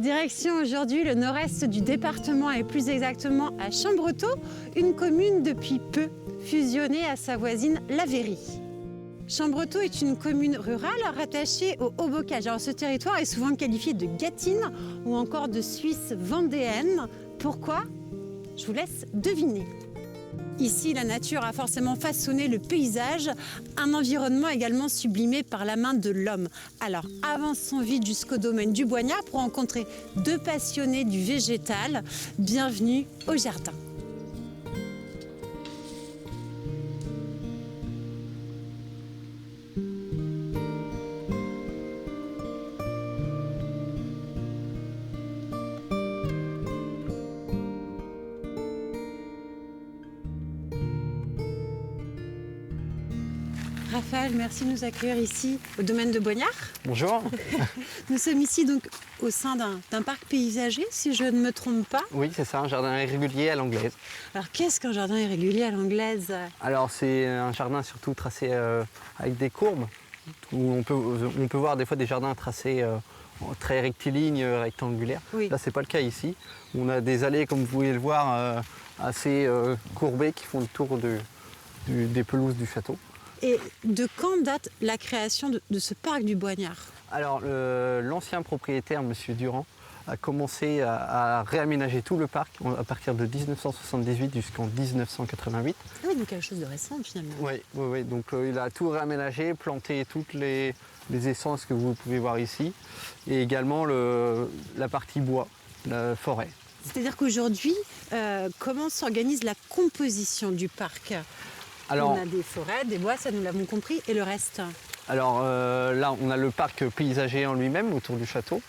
Direction aujourd'hui le nord-est du département et plus exactement à Chambretot, une commune depuis peu fusionnée à sa voisine La Vairie. Chambretot est une commune rurale rattachée au Haut-Bocage. Alors ce territoire est souvent qualifié de gâtine ou encore de Suisse vendéenne. Pourquoi? Je vous laisse deviner. Ici, la nature a forcément façonné le paysage, un environnement également sublimé par la main de l'homme. Alors, avançons vite jusqu'au domaine du Boignard pour rencontrer deux passionnés du végétal. Bienvenue au jardin. Raphaël, merci de nous accueillir ici au domaine de Boignard. Bonjour. Nous sommes ici donc au sein d'un parc paysager, si je ne me trompe pas. Oui, c'est ça, un jardin irrégulier à l'anglaise. Alors qu'est-ce qu'un jardin irrégulier à l'anglaise? Alors c'est un jardin surtout tracé avec des courbes, où on peut voir des fois des jardins tracés très rectilignes, rectangulaires. Oui. Là, c'est pas le cas ici. On a des allées, comme vous pouvez le voir, assez courbées qui font le tour des pelouses du château. Et de quand date la création de ce parc du Boignard? Alors l'ancien propriétaire, M. Durand, a commencé à réaménager tout le parc à partir de 1978 jusqu'en 1988. Ah oui, donc quelque chose de récent finalement. Oui. Donc il a tout réaménagé, planté toutes les essences que vous pouvez voir ici, et également la partie bois, la forêt. C'est-à-dire qu'aujourd'hui, comment s'organise la composition du parc? Alors, on a des forêts, des bois, ça nous l'avons compris, et le reste? Alors là, on a le parc paysager en lui-même autour du château,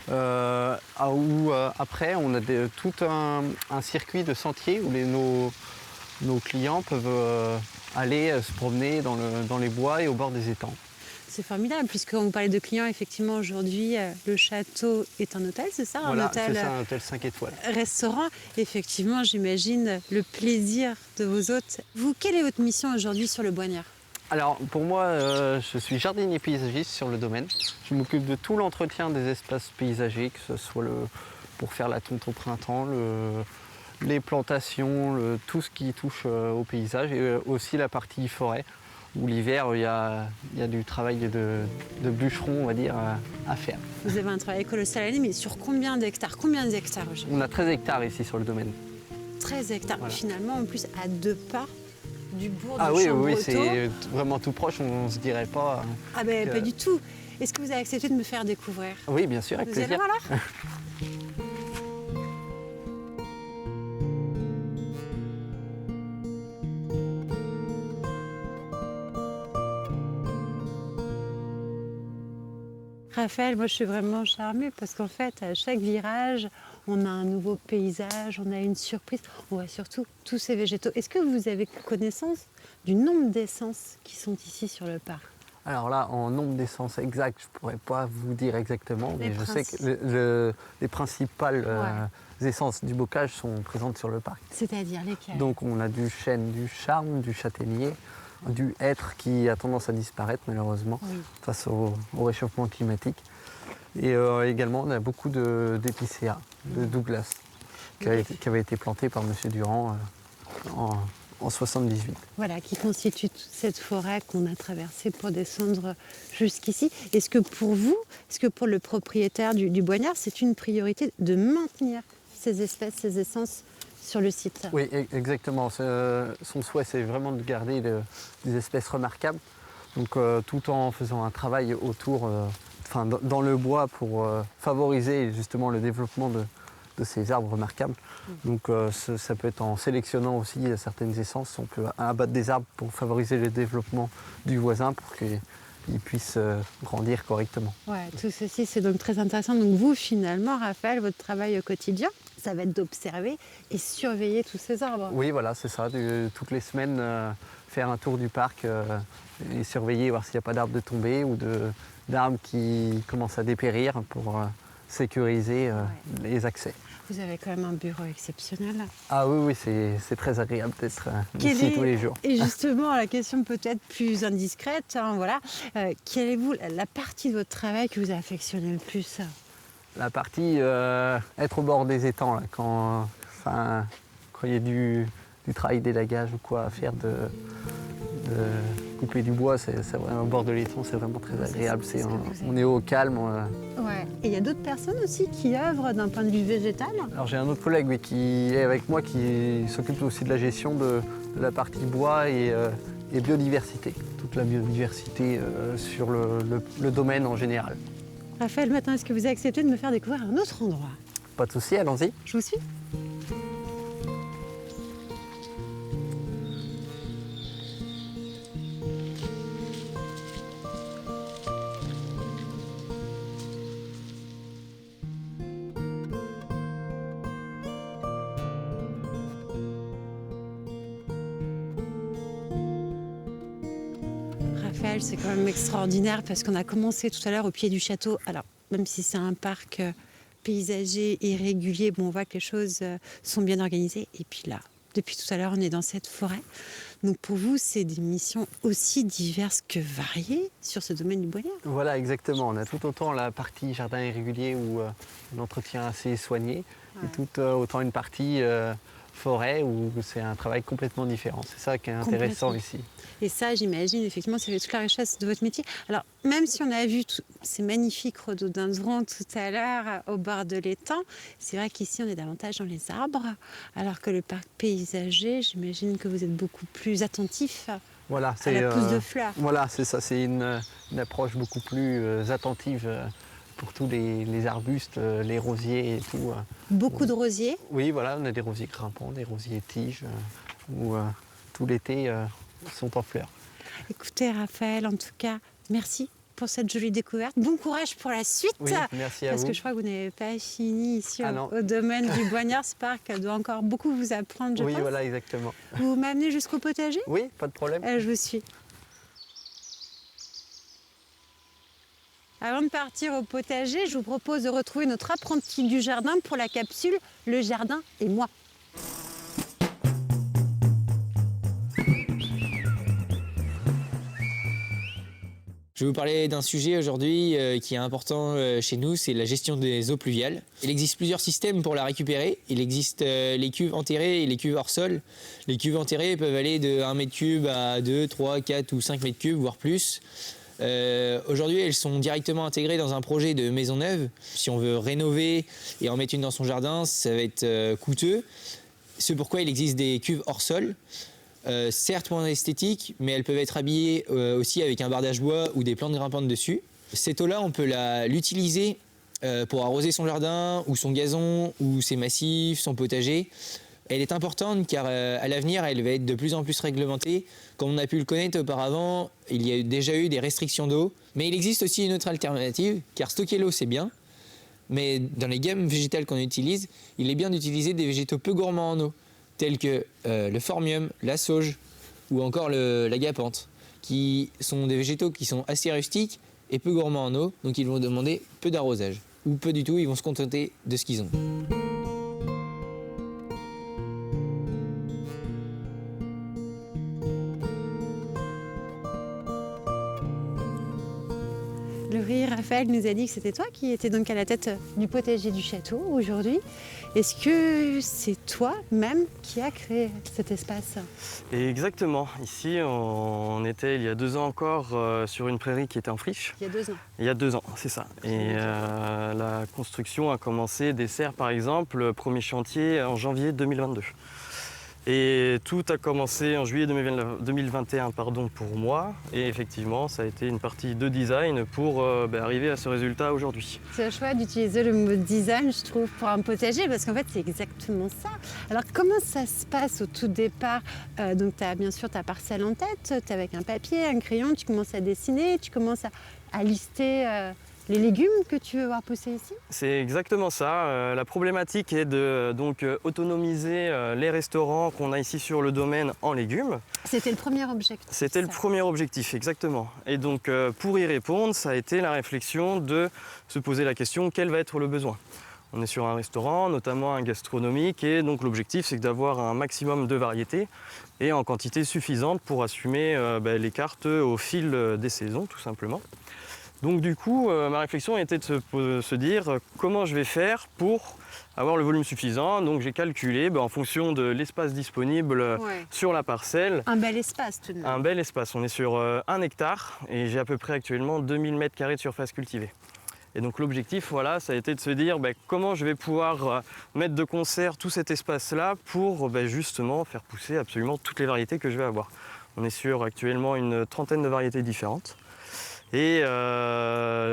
où après on a tout un circuit de sentiers où nos clients peuvent aller se promener dans les bois et au bord des étangs. C'est formidable, puisque quand vous parlez de clients, effectivement, aujourd'hui, le château est un hôtel, c'est ça? Voilà, c'est ça, un hôtel 5 étoiles. Restaurant. Effectivement, j'imagine le plaisir de vos hôtes. Vous, quelle est votre mission aujourd'hui sur le Boignard? Alors, pour moi, je suis jardinier paysagiste sur le domaine. Je m'occupe de tout l'entretien des espaces paysagers, que ce soit pour faire la tonte au printemps, les plantations, tout ce qui touche au paysage, et aussi la partie forêt, où l'hiver, il y a du travail de bûcheron, on va dire, à faire. Vous avez un travail colossal à l'année, mais sur combien d'hectares? Combien d'hectares aujourd'hui? On a 13 hectares ici sur le domaine. 13 hectares. Voilà. Finalement, en plus, à 2 pas du bourg de Oui, Chambretot. c'est vraiment tout proche, on ne se dirait pas. Ah ben, pas du tout. Est-ce que vous avez accepté de me faire découvrir? Oui, bien sûr, avec Vous plaisir. allez voir alors? Raphaël, moi je suis vraiment charmée parce qu'en fait, à chaque virage, on a un nouveau paysage, on a une surprise, on voit surtout tous ces végétaux. Est-ce que vous avez connaissance du nombre d'essences qui sont ici sur le parc? Alors là, en nombre d'essences exact, je ne pourrais pas vous dire exactement, mais je sais que les principales essences du bocage sont présentes sur le parc. C'est-à-dire lesquelles? Donc on a du chêne, du charme, du châtaignier, du hêtre qui a tendance à disparaître malheureusement face au réchauffement climatique. Et également on a beaucoup d'épicéas, de Douglas, qui avait été planté par M. Durand en 78. Voilà, qui constitue toute cette forêt qu'on a traversée pour descendre jusqu'ici. Est-ce que pour vous, est-ce que pour le propriétaire du Boignard, c'est une priorité de maintenir ces espèces, ces essences sur le site? Oui, exactement. Son souhait, c'est vraiment de garder des espèces remarquables, donc tout en faisant un travail autour, dans le bois pour favoriser justement le développement de ces arbres remarquables. Donc ça peut être en sélectionnant aussi certaines essences. On peut abattre des arbres pour favoriser le développement du voisin pour qu'il puisse grandir correctement. Ouais, tout ceci, c'est donc très intéressant. Donc vous, finalement, Raphaël, votre travail au quotidien, ça va être d'observer et surveiller tous ces arbres. Oui, voilà, c'est ça. Toutes les semaines, faire un tour du parc et surveiller, voir s'il n'y a pas d'arbres de tomber ou d'arbres qui commencent à dépérir pour sécuriser les accès. Vous avez quand même un bureau exceptionnel. Ah oui, c'est très agréable d'être ici tous les jours. Et justement, la question peut-être plus indiscrète, voilà. Quelle est la partie de votre travail que vous affectionnez le plus? La partie être au bord des étangs, là, quand il y a du travail d'élagage ou quoi à faire, de couper du bois, c'est vraiment au bord de l'étang, c'est vraiment très agréable. On est au calme. Ouais. Et il y a d'autres personnes aussi qui œuvrent d'un point de vue végétal. Alors j'ai un autre collègue qui est avec moi qui s'occupe aussi de la gestion de la partie bois et biodiversité. Toute la biodiversité sur le domaine en général. Raphaël, maintenant, est-ce que vous acceptez de me faire découvrir un autre endroit? Pas de souci, allons-y. Je vous suis. Raphaël, c'est quand même extraordinaire parce qu'on a commencé tout à l'heure au pied du château. Alors, même si c'est un parc paysager et régulier, bon, on voit que les choses sont bien organisées. Et puis là, depuis tout à l'heure, on est dans cette forêt. Donc pour vous, c'est des missions aussi diverses que variées sur ce domaine du Boignard. Voilà, exactement. On a tout autant la partie jardin irrégulier où l'entretien assez soigné, et tout autant une partie forêt où c'est un travail complètement différent. C'est ça qui est intéressant ici. Et ça, j'imagine, effectivement, ça fait toute la richesse de votre métier. Alors, même si on a vu ces magnifiques rhododendrons tout à l'heure au bord de l'étang, c'est vrai qu'ici, on est davantage dans les arbres, alors que le parc paysager, j'imagine que vous êtes beaucoup plus attentif voilà, à la pousse de fleurs. Voilà, c'est ça, c'est une approche beaucoup plus attentive pour tous les arbustes, les rosiers et tout. Beaucoup de rosiers? Oui, voilà, on a des rosiers grimpants, des rosiers tiges, où tout l'été sont en fleurs. Écoutez, Raphaël, en tout cas, merci pour cette jolie découverte. Bon courage pour la suite. Oui, merci à vous. Parce que je crois que vous n'avez pas fini ici au domaine du Boignard. Ce parc doit encore beaucoup vous apprendre, je pense. Oui, voilà, exactement. Vous m'amenez jusqu'au potager? Oui, pas de problème. Je vous suis. Avant de partir au potager, je vous propose de retrouver notre apprenti du jardin pour la capsule « Le jardin et moi ». Je vais vous parler d'un sujet aujourd'hui qui est important chez nous, c'est la gestion des eaux pluviales. Il existe plusieurs systèmes pour la récupérer. Il existe les cuves enterrées et les cuves hors sol. Les cuves enterrées peuvent aller de 1 mètre cube à 2, 3, 4 ou 5 mètres cubes, voire plus. Aujourd'hui, elles sont directement intégrées dans un projet de maison neuve. Si on veut rénover et en mettre une dans son jardin, ça va être coûteux. C'est pourquoi il existe des cuves hors sol. Certes moins esthétiques, mais elles peuvent être habillées aussi avec un bardage bois ou des plantes grimpantes dessus. Cette eau-là, on peut l'utiliser pour arroser son jardin ou son gazon ou ses massifs, son potager. Elle est importante car à l'avenir, elle va être de plus en plus réglementée. Comme on a pu le connaître auparavant, il y a déjà eu des restrictions d'eau. Mais il existe aussi une autre alternative, car stocker l'eau, c'est bien. Mais dans les gammes végétales qu'on utilise, il est bien d'utiliser des végétaux peu gourmands en eau, tels que le phormium, la sauge ou encore l'agapanthe, qui sont des végétaux qui sont assez rustiques et peu gourmands en eau, donc ils vont demander peu d'arrosage. Ou peu du tout, ils vont se contenter de ce qu'ils ont. Laurie, Raphaël nous a dit que c'était toi qui étais donc à la tête du potager du château aujourd'hui. Est-ce que c'est toi-même qui as créé cet espace? Exactement. Ici, on était il y a 2 ans encore sur une prairie qui était en friche. Il y a 2 ans. Il y a 2 ans, c'est ça. Et la construction a commencé des serres, par exemple, premier chantier en janvier 2022. Et tout a commencé en juillet 2021 pour moi. Et effectivement, ça a été une partie de design pour arriver à ce résultat aujourd'hui. C'est le choix d'utiliser le mot design, je trouve, pour un potager, parce qu'en fait, c'est exactement ça. Alors, comment ça se passe au tout départ? Donc, tu as bien sûr ta parcelle en tête, tu es avec un papier, un crayon, tu commences à dessiner, tu commences à lister les légumes que tu veux voir pousser ici? C'est exactement ça. La problématique est de autonomiser les restaurants qu'on a ici sur le domaine en légumes. C'était le premier objectif. C'était le premier objectif, exactement. Et donc pour y répondre, ça a été la réflexion de se poser la question quel va être le besoin. On est sur un restaurant, notamment un gastronomique, et donc l'objectif c'est d'avoir un maximum de variétés et en quantité suffisante pour assumer les cartes au fil des saisons tout simplement. Donc du coup, ma réflexion était de se dire comment je vais faire pour avoir le volume suffisant. Donc j'ai calculé en fonction de l'espace disponible Ouais. sur la parcelle. Un bel espace tout de même. Un bel espace, on est sur 1 hectare et j'ai à peu près actuellement 2000 m² de surface cultivée. Et donc l'objectif, voilà, ça a été de se dire comment je vais pouvoir mettre de concert tout cet espace-là pour justement faire pousser absolument toutes les variétés que je vais avoir. On est sur actuellement une trentaine de variétés différentes. Et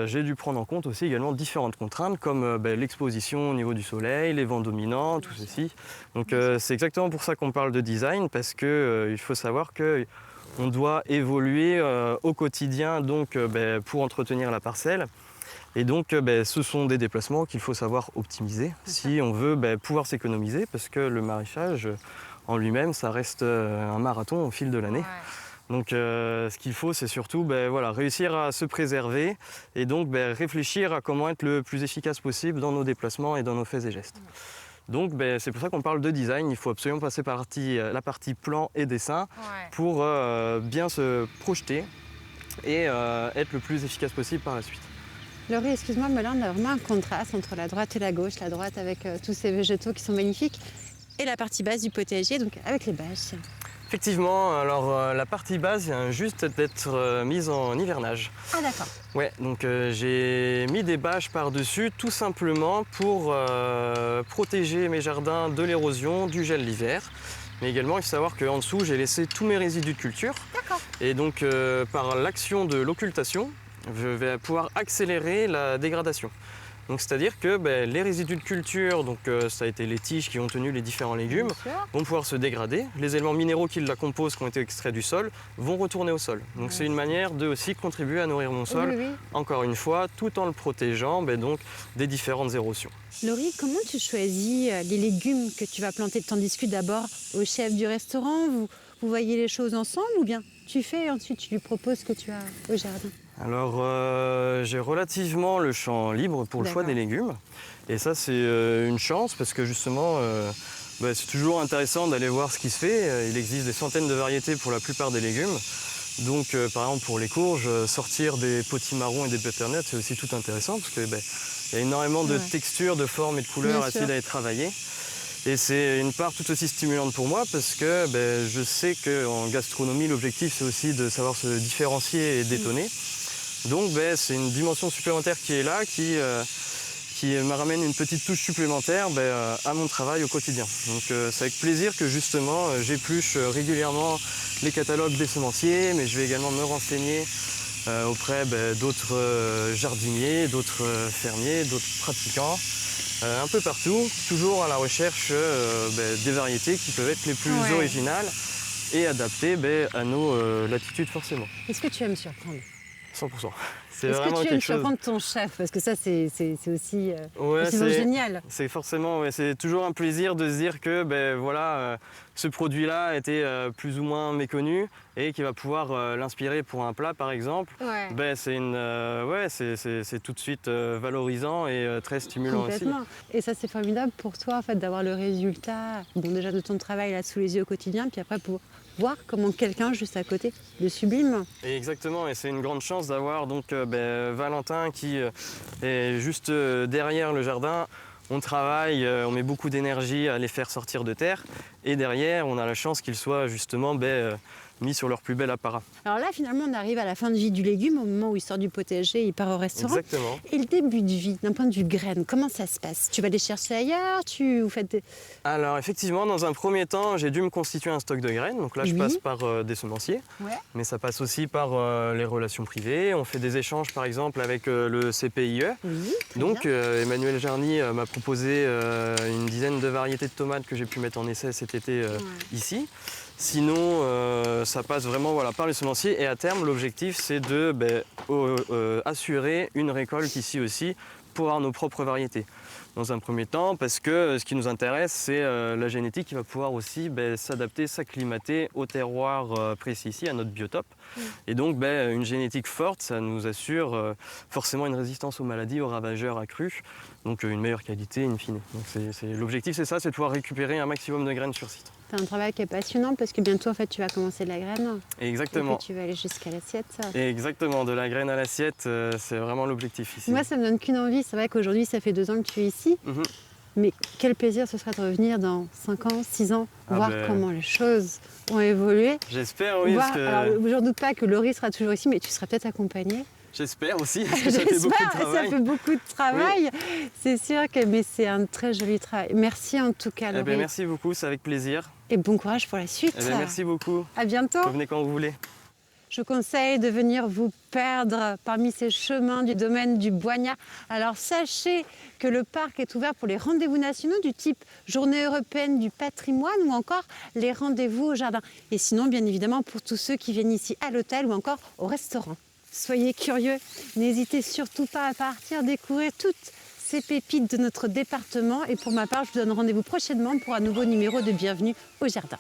j'ai dû prendre en compte aussi également différentes contraintes comme l'exposition au niveau du soleil, les vents dominants, tout ceci. Donc c'est exactement pour ça qu'on parle de design, parce qu'il faut savoir qu'on doit évoluer au quotidien donc, pour entretenir la parcelle. Et donc ce sont des déplacements qu'il faut savoir optimiser si on veut pouvoir s'économiser, parce que le maraîchage en lui-même, ça reste un marathon au fil de l'année. Ouais. Donc ce qu'il faut, c'est surtout réussir à se préserver et donc réfléchir à comment être le plus efficace possible dans nos déplacements et dans nos faits et gestes. Donc c'est pour ça qu'on parle de design. Il faut absolument passer par la partie plan et dessin pour bien se projeter et être le plus efficace possible par la suite. Laurie, excuse-moi, mais là on a vraiment un contraste entre la droite et la gauche. La droite avec tous ces végétaux qui sont magnifiques et la partie basse du potager, donc avec les bâches. Effectivement, alors la partie basse vient juste d'être mise en hivernage. Ah d'accord. Ouais, donc j'ai mis des bâches par-dessus tout simplement pour protéger mes jardins de l'érosion, du gel l'hiver. Mais également, il faut savoir qu'en dessous, j'ai laissé tous mes résidus de culture. D'accord. Et donc, par l'action de l'occultation, je vais pouvoir accélérer la dégradation. Donc, c'est-à-dire que les résidus de culture, donc ça a été les tiges qui ont tenu les différents légumes, vont pouvoir se dégrader. Les éléments minéraux qui la composent, qui ont été extraits du sol, vont retourner au sol. Donc, c'est une manière de aussi contribuer à nourrir mon sol, Oui. encore une fois, tout en le protégeant donc, des différentes érosions. Laurie, comment tu choisis les légumes que tu vas planter? Tu en discutes d'abord au chef du restaurant, vous voyez les choses ensemble ou bien tu fais et ensuite tu lui proposes ce que tu as au jardin? Alors, j'ai relativement le champ libre pour le choix des légumes. Et ça, c'est une chance parce que justement, c'est toujours intéressant d'aller voir ce qui se fait. Il existe des centaines de variétés pour la plupart des légumes. Donc, par exemple, pour les courges, sortir des potimarrons et des butternuts, c'est aussi tout intéressant parce qu'il y a énormément de textures, de formes et de couleurs à essayer d'aller travailler. Et c'est une part tout aussi stimulante pour moi parce que je sais qu'en gastronomie, l'objectif, c'est aussi de savoir se différencier et détonner. Donc c'est une dimension supplémentaire qui est là, qui me ramène une petite touche supplémentaire à mon travail au quotidien. Donc c'est avec plaisir que justement j'épluche régulièrement les catalogues des semenciers, mais je vais également me renseigner auprès d'autres jardiniers, d'autres fermiers, d'autres pratiquants, un peu partout, toujours à la recherche des variétés qui peuvent être les plus originales et adaptées à nos latitudes forcément. Est-ce que tu aimes surprendre? 100%. C'est Est-ce vraiment que tu quelque aimes chose. surprendre ton chef? Parce que ça, c'est aussi Ouais, c'est génial. C'est forcément, c'est toujours un plaisir de se dire que ce produit-là était plus ou moins méconnu et qui va pouvoir l'inspirer pour un plat, par exemple. Ouais. C'est tout de suite valorisant et très stimulant aussi. Complètement. Et ça, c'est formidable pour toi, en fait, d'avoir le résultat, déjà de ton travail là sous les yeux au quotidien, puis après pour voir comment quelqu'un juste à côté le sublime. Et exactement, et c'est une grande chance d'avoir donc Valentin qui est juste derrière le jardin. On travaille, on met beaucoup d'énergie à les faire sortir de terre, et derrière, on a la chance qu'ils soient justement mis sur leur plus bel apparat. Alors là, finalement, on arrive à la fin de vie du légume, au moment où il sort du potager, il part au restaurant. Exactement. Et le début de vie, d'un point de vue graine, comment ça se passe? Tu vas les chercher ailleurs? Vous faites des... Alors effectivement, dans un premier temps, j'ai dû me constituer un stock de graines. Donc là, je passe par des semenciers, mais ça passe aussi par les relations privées. On fait des échanges, par exemple, avec le CPIE. Donc Emmanuel Jarny m'a proposé une dizaine de variétés de tomates que j'ai pu mettre en essai cet été ici. Sinon, ça passe vraiment par les semenciers et à terme, l'objectif, c'est de assurer une récolte ici aussi pour avoir nos propres variétés. Dans un premier temps, parce que ce qui nous intéresse, c'est la génétique qui va pouvoir aussi s'adapter, s'acclimater au terroir précis ici, à notre biotope. Et donc une génétique forte, ça nous assure forcément une résistance aux maladies, aux ravageurs accrus, donc une meilleure qualité in fine. L'objectif c'est ça, c'est de pouvoir récupérer un maximum de graines sur site. C'est un travail qui est passionnant parce que bientôt en fait tu vas commencer de la graine. Exactement. Et puis tu vas aller jusqu'à l'assiette. Exactement, de la graine à l'assiette, c'est vraiment l'objectif ici. Moi ça me donne qu'une envie, c'est vrai qu'aujourd'hui ça fait 2 ans que tu es ici. Mais quel plaisir ce serait de revenir dans 5 ans, 6 ans, voir comment les choses ont évolué. J'espère, oui. Alors, je ne doute pas que Laurie sera toujours ici, mais tu seras peut-être accompagnée. J'espère aussi, parce que ça fait beaucoup de travail. Ça fait beaucoup de travail. Oui. C'est sûr mais c'est un très joli travail. Merci en tout cas, Laurie. Merci beaucoup, c'est avec plaisir. Et bon courage pour la suite. Merci beaucoup. À bientôt. Venez quand vous voulez. Je conseille de venir vous perdre parmi ces chemins du domaine du Boignat. Alors sachez que le parc est ouvert pour les rendez-vous nationaux du type Journée européenne du patrimoine ou encore les rendez-vous au jardin. Et sinon, bien évidemment, pour tous ceux qui viennent ici à l'hôtel ou encore au restaurant. Soyez curieux, n'hésitez surtout pas à partir découvrir toutes ces pépites de notre département. Et pour ma part, je vous donne rendez-vous prochainement pour un nouveau numéro de Bienvenue au Jardin.